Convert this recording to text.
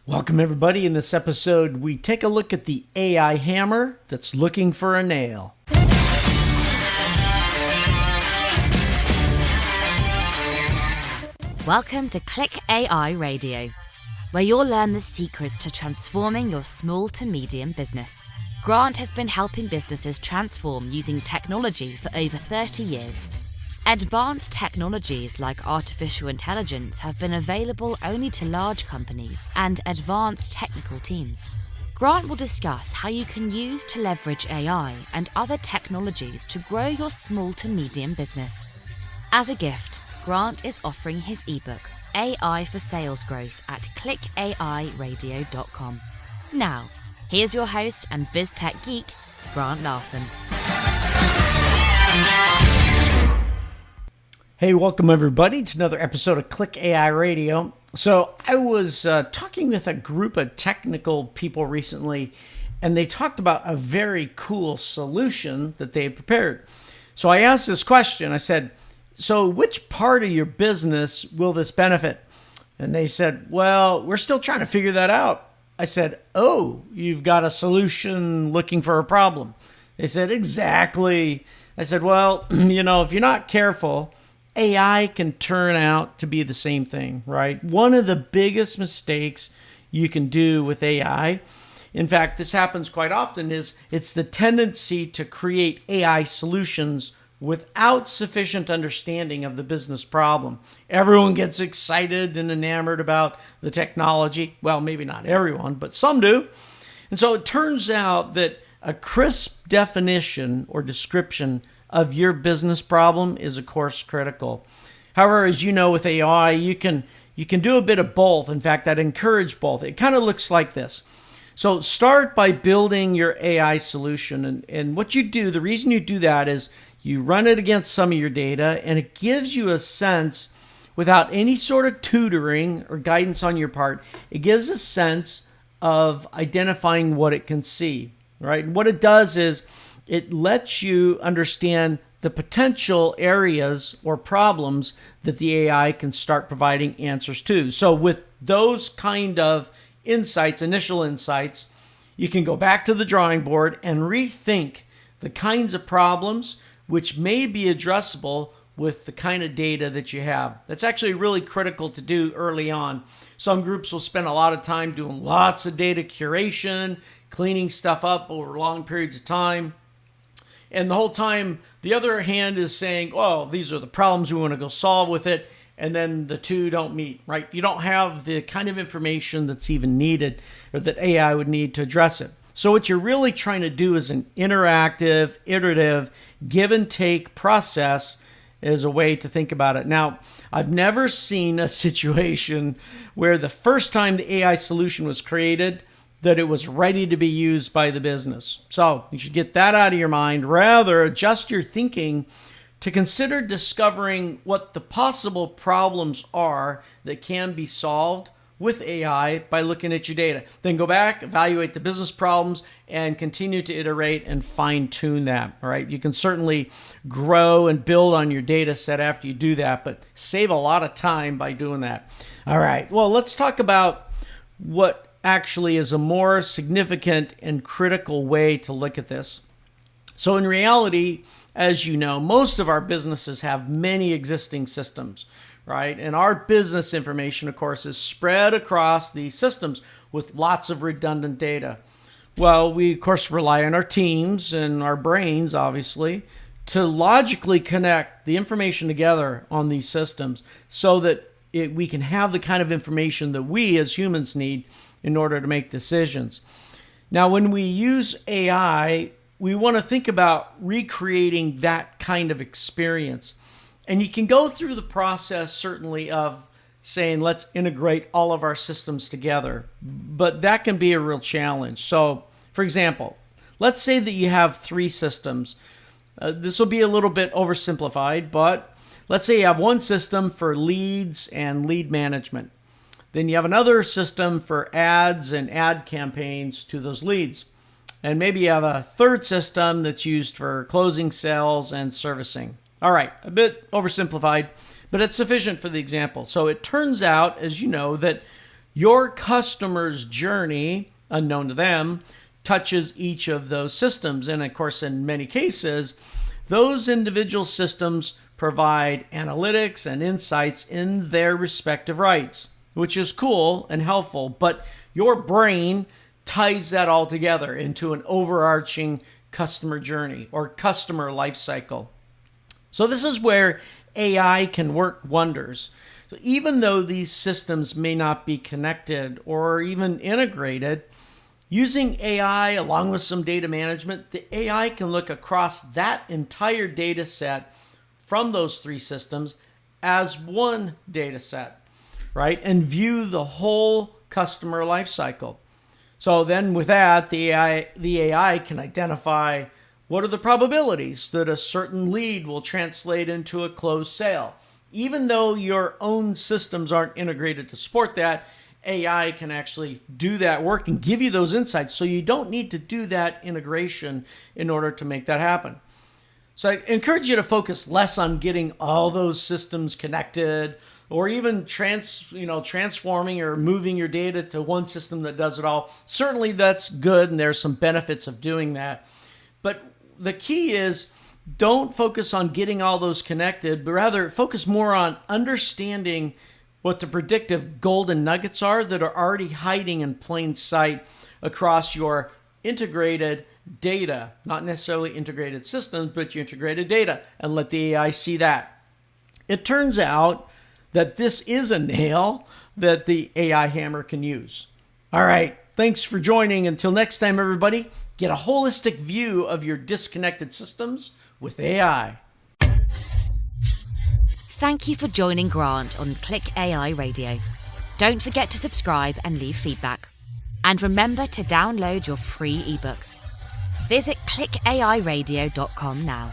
Welcome, everybody. In this episode, we take a look at the AI hammer that's looking for a nail. Welcome to ClickAI Radio, where you'll learn the secrets to transforming your small to medium business. Grant has been helping businesses transform using technology for over 30 years. Advanced technologies like artificial intelligence have been available only to large companies and advanced technical teams. Grant will discuss how you can use to leverage AI and other technologies to grow your small to medium business. As a gift, Grant is offering his ebook, AI for Sales Growth, at clickairadio.com. Now, here's your host and BizTech geek, Grant Larson. Hey, welcome everybody to another episode of ClickAI Radio. So I was talking with a group of technical people recently, and they talked about a very cool solution that they had prepared. So I asked this question. I said, so which part of your business will this benefit? And they said, well, we're still trying to figure that out. I said, oh, you've got a solution looking for a problem. They said, exactly. I said, well, if you're not careful, AI can turn out to be the same thing, right? One of the biggest mistakes you can do with AI, in fact, this happens quite often, is it's the tendency to create AI solutions without sufficient understanding of the business problem. Everyone gets excited and enamored about the technology. Well, maybe not everyone, but some do. And so it turns out that a crisp definition or description of your business problem is, of course, critical. However, as you know, with AI, you can do a bit of both. In fact, I'd encourage both. It kind of looks like this. So start by building your AI solution. And what you do, the reason you do that is you run it against some of your data, and it gives you a sense, without any sort of tutoring or guidance on your part, it gives a sense of identifying what it can see, right? And what it does is it lets you understand the potential areas or problems that the AI can start providing answers to. So with those kind of insights, initial insights, you can go back to the drawing board and rethink the kinds of problems which may be addressable with the kind of data that you have. That's actually really critical to do early on. Some groups will spend a lot of time doing lots of data curation, cleaning stuff up over long periods of time. And the whole time, the other hand is saying, oh, these are the problems we want to go solve with it. And then the two don't meet, right? You don't have the kind of information that's even needed or that AI would need to address it. So what you're really trying to do is an interactive, iterative, give and take process as a way to think about it. Now, I've never seen a situation where the first time the AI solution was created, that it was ready to be used by the business. So you should get that out of your mind. Rather, adjust your thinking to consider discovering what the possible problems are that can be solved with AI by looking at your data. Then go back, evaluate the business problems, and continue to iterate and fine-tune that. All right, you can certainly grow and build on your data set after you do that, but save a lot of time by doing that. All right, well, let's talk about what actually is a more significant and critical way to look at this. So in reality, as you know, most of our businesses have many existing systems, right? And our business information, of course, is spread across these systems with lots of redundant data. Well, we, of course, rely on our teams and our brains, obviously, to logically connect the information together on these systems so that we can have the kind of information that we as humans need in order to make decisions. Now, when we use AI, we want to think about recreating that kind of experience. And you can go through the process, certainly, of saying, let's integrate all of our systems together. But that can be a real challenge. So, for example, let's say that you have three systems. This will be a little bit oversimplified, but let's say you have one system for leads and lead management. Then you have another system for ads and ad campaigns to those leads. And maybe you have a third system that's used for closing sales and servicing. All right, a bit oversimplified, but it's sufficient for the example. So it turns out, as you know, that Your customer's journey, unknown to them, touches each of those systems. And of course, in many cases, those individual systems provide analytics and insights in their respective rights, which is cool and helpful. But your brain ties that all together into an overarching customer journey or customer life cycle. So this is where AI can work wonders. So even though these systems may not be connected or even integrated, using AI along with some data management, the AI can look across that entire data set from those three systems as one data set, right? And view the whole customer life cycle. So then with that, the AI can identify what are the probabilities that a certain lead will translate into a closed sale. Even though your own systems aren't integrated to support that, AI can actually do that work and give you those insights. So you don't need to do that integration in order to make that happen. So I encourage you to focus less on getting all those systems connected or even transforming or moving your data to one system that does it all. Certainly that's good, and there's some benefits of doing that. But the key is don't focus on getting all those connected, but rather focus more on understanding what the predictive golden nuggets are that are already hiding in plain sight across your integrated data, not necessarily integrated systems, but your integrated data, and let the AI see that. It turns out that this is a nail that the AI hammer can use. All right, thanks for joining. Until next time, everybody, get a holistic view of your disconnected systems with AI. Thank you for joining Grant on ClickAI Radio. Don't forget to subscribe and leave feedback. And remember to download your free ebook. Visit clickairadio.com now.